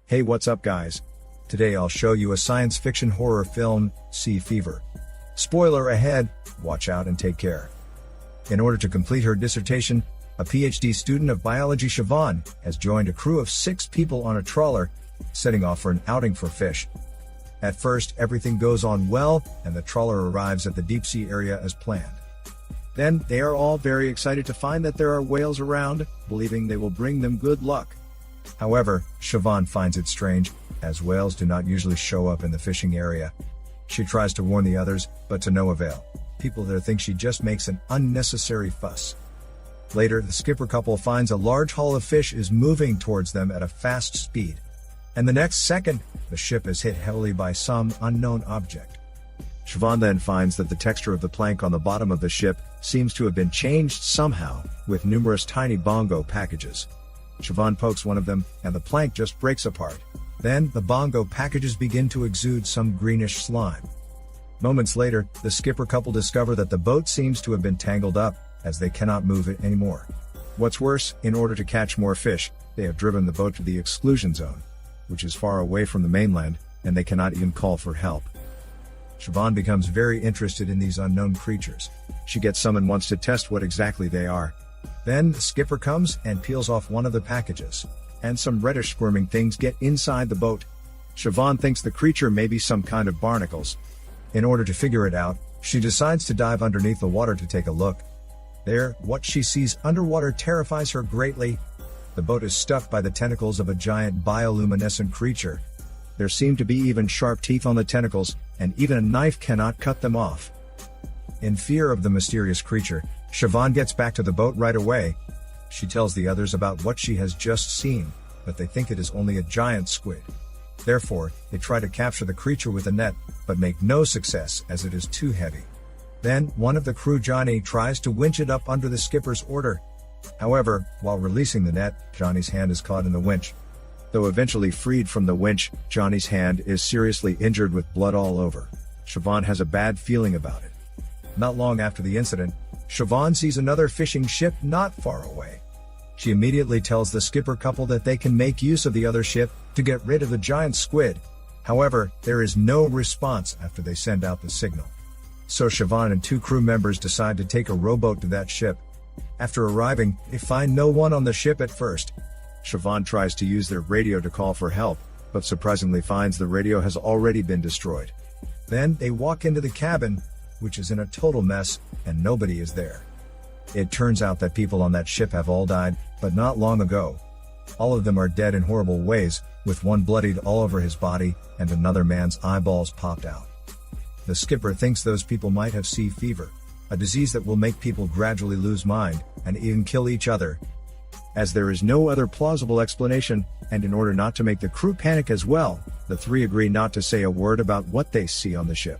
Hey, what's up guys? Today I'll show you a science fiction horror film, Sea Fever. Spoiler ahead, watch out and take care. In order to complete her dissertation, a PhD student of biology Siobhan has joined a crew of 6 people on a trawler, setting off for an outing for fish. At first, everything goes on well, and the trawler arrives at the deep sea area as planned. Then, they are all very excited to find that there are whales around, believing they will bring them good luck. However, Siobhan finds it strange, as whales do not usually show up in the fishing area. She tries to warn the others, but to no avail. People there think she just makes an unnecessary fuss. Later, the skipper couple finds a large haul of fish is moving towards them at a fast speed. And the next second, the ship is hit heavily by some unknown object. Siobhan then finds that the texture of the plank on the bottom of the ship seems to have been changed somehow, with numerous tiny bongo packages. Siobhan pokes one of them, and the plank just breaks apart. Then, the bongo packages begin to exude some greenish slime. Moments later, the skipper couple discover that the boat seems to have been tangled up, as they cannot move it anymore. What's worse, in order to catch more fish, they have driven the boat to the exclusion zone, which is far away from the mainland, and they cannot even call for help. Siobhan becomes very interested in these unknown creatures. She gets some and wants to test what exactly they are. Then, the skipper comes and peels off one of the packages, and some reddish squirming things get inside the boat. Siobhan thinks the creature may be some kind of barnacles. In order to figure it out, she decides to dive underneath the water to take a look. There, what she sees underwater terrifies her greatly. The boat is stuck by the tentacles of a giant bioluminescent creature. There seem to be even sharp teeth on the tentacles, and even a knife cannot cut them off. In fear of the mysterious creature, Siobhan gets back to the boat right away. She tells the others about what she has just seen, but they think it is only a giant squid. Therefore, they try to capture the creature with a net, but make no success as it is too heavy. Then, one of the crew, Johnny, tries to winch it up under the skipper's order. However, while releasing the net, Johnny's hand is caught in the winch. Though eventually freed from the winch, Johnny's hand is seriously injured with blood all over. Siobhan has a bad feeling about it. Not long after the incident, Siobhan sees another fishing ship not far away. She immediately tells the skipper couple that they can make use of the other ship to get rid of the giant squid. However, there is no response after they send out the signal. So Siobhan and 2 crew members decide to take a rowboat to that ship. After arriving, they find no one on the ship at first. Siobhan tries to use their radio to call for help, but surprisingly finds the radio has already been destroyed. Then they walk into the cabin, which is in a total mess, and nobody is there. It turns out that people on that ship have all died, but not long ago. All of them are dead in horrible ways, with one bloodied all over his body, and another man's eyeballs popped out. The skipper thinks those people might have sea fever, a disease that will make people gradually lose mind, and even kill each other. As there is no other plausible explanation, and in order not to make the crew panic as well, the 3 agree not to say a word about what they see on the ship.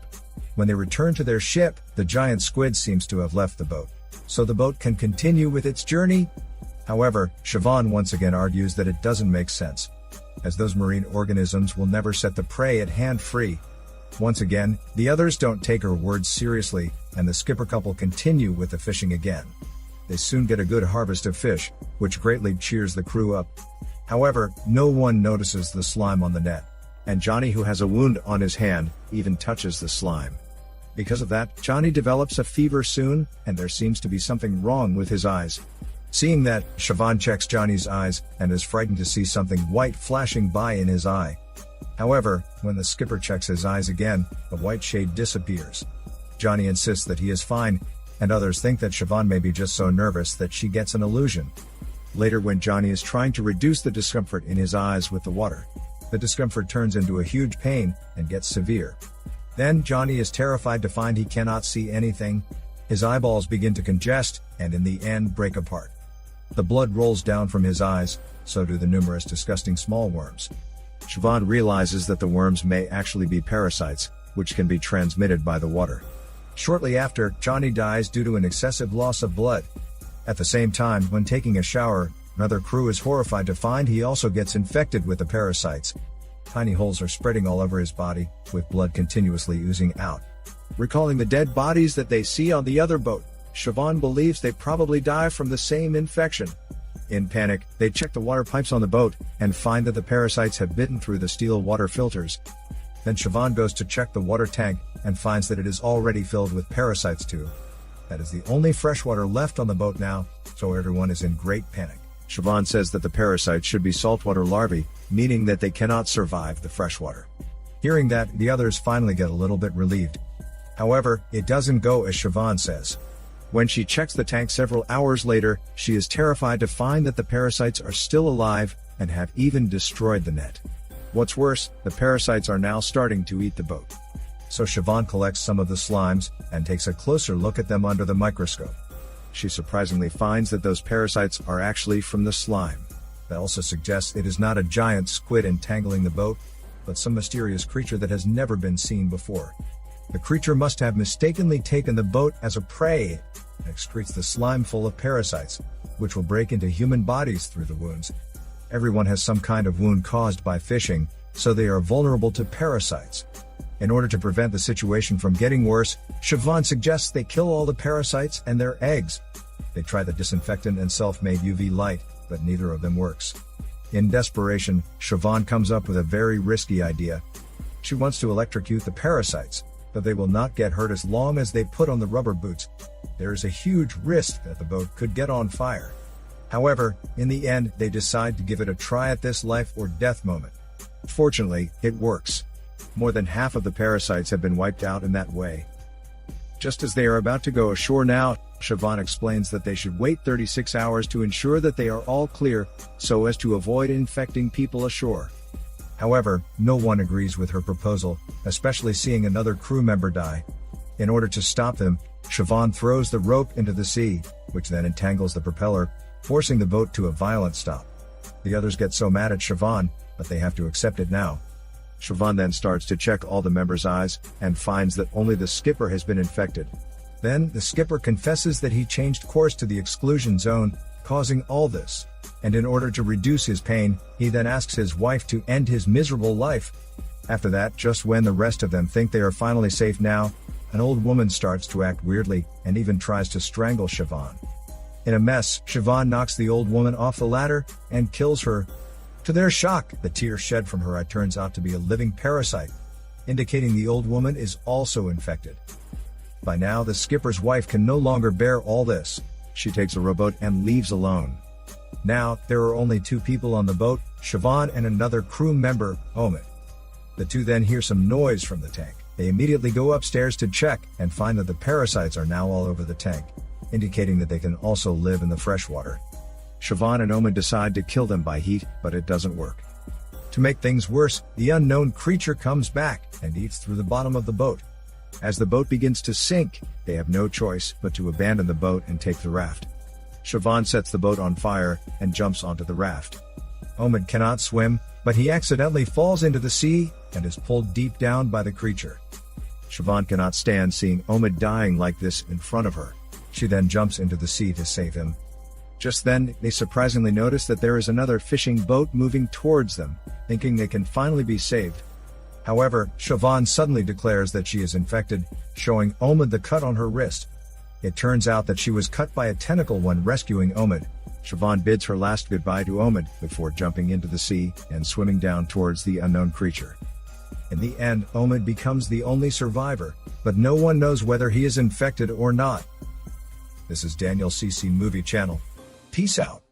When they return to their ship, the giant squid seems to have left the boat, so the boat can continue with its journey. However, Siobhan once again argues that it doesn't make sense, as those marine organisms will never set the prey at hand free. Once again, the others don't take her words seriously, and the skipper couple continue with the fishing again. They soon get a good harvest of fish, which greatly cheers the crew up. However, no one notices the slime on the net, and Johnny, who has a wound on his hand, even touches the slime. Because of that, Johnny develops a fever soon, and there seems to be something wrong with his eyes. Seeing that, Siobhan checks Johnny's eyes, and is frightened to see something white flashing by in his eye. However, when the skipper checks his eyes again, the white shade disappears. Johnny insists that he is fine, and others think that Siobhan may be just so nervous that she gets an illusion. Later, when Johnny is trying to reduce the discomfort in his eyes with the water, the discomfort turns into a huge pain and gets severe. Then Johnny is terrified to find he cannot see anything. His eyeballs begin to congest, and in the end break apart. The blood rolls down from his eyes, so do the numerous disgusting small worms. Siobhan realizes that the worms may actually be parasites, which can be transmitted by the water. Shortly after, Johnny dies due to an excessive loss of blood. At the same time, when taking a shower, another crew is horrified to find he also gets infected with the parasites. Tiny holes are spreading all over his body, with blood continuously oozing out. Recalling the dead bodies that they see on the other boat, Siobhan believes they probably die from the same infection. In panic, they check the water pipes on the boat, and find that the parasites have bitten through the steel water filters. Then Siobhan goes to check the water tank, and finds that it is already filled with parasites too. That is the only fresh water left on the boat now, so everyone is in great panic. Siobhan says that the parasites should be saltwater larvae, meaning that they cannot survive the freshwater. Hearing that, the others finally get a little bit relieved. However, it doesn't go as Siobhan says. When she checks the tank several hours later, she is terrified to find that the parasites are still alive, and have even destroyed the net. What's worse, the parasites are now starting to eat the boat. So Siobhan collects some of the slimes, and takes a closer look at them under the microscope. She surprisingly finds that those parasites are actually from the slime. That also suggests it is not a giant squid entangling the boat, but some mysterious creature that has never been seen before. The creature must have mistakenly taken the boat as a prey, and excretes the slime full of parasites, which will break into human bodies through the wounds. Everyone has some kind of wound caused by fishing, so they are vulnerable to parasites. In order to prevent the situation from getting worse, Siobhan suggests they kill all the parasites and their eggs. They try the disinfectant and self-made UV light, but neither of them works. In desperation, Siobhan comes up with a very risky idea. She wants to electrocute the parasites, but they will not get hurt as long as they put on the rubber boots. There is a huge risk that the boat could get on fire. However, in the end, they decide to give it a try at this life or death moment. Fortunately, it works. More than half of the parasites have been wiped out in that way. Just as they are about to go ashore now, Siobhan explains that they should wait 36 hours to ensure that they are all clear, so as to avoid infecting people ashore. However, no one agrees with her proposal, especially seeing another crew member die. In order to stop them, Siobhan throws the rope into the sea, which then entangles the propeller, forcing the boat to a violent stop. The others get so mad at Siobhan, but they have to accept it now. Siobhan then starts to check all the members' eyes, and finds that only the skipper has been infected. Then, the skipper confesses that he changed course to the exclusion zone, causing all this. And in order to reduce his pain, he then asks his wife to end his miserable life. After that, just when the rest of them think they are finally safe now, an old woman starts to act weirdly, and even tries to strangle Siobhan. In a mess, Siobhan knocks the old woman off the ladder, and kills her. To their shock, the tear shed from her eye turns out to be a living parasite, indicating the old woman is also infected. By now, the skipper's wife can no longer bear all this. She takes a rowboat and leaves alone. Now, there are only two people on the boat, Siobhan and another crew member, Omid. The two then hear some noise from the tank. They immediately go upstairs to check, and find that the parasites are now all over the tank, indicating that they can also live in the freshwater. Siobhan and Omid decide to kill them by heat, but it doesn't work. To make things worse, the unknown creature comes back, and eats through the bottom of the boat. As the boat begins to sink, they have no choice but to abandon the boat and take the raft. Siobhan sets the boat on fire, and jumps onto the raft. Omid cannot swim, but he accidentally falls into the sea, and is pulled deep down by the creature. Siobhan cannot stand seeing Omid dying like this in front of her. She then jumps into the sea to save him. Just then, they surprisingly notice that there is another fishing boat moving towards them, thinking they can finally be saved. However, Siobhan suddenly declares that she is infected, showing Omid the cut on her wrist. It turns out that she was cut by a tentacle when rescuing Omid. Siobhan bids her last goodbye to Omid, before jumping into the sea, and swimming down towards the unknown creature. In the end, Omid becomes the only survivor, but no one knows whether he is infected or not. This is Daniel CC Movie Channel. Peace out.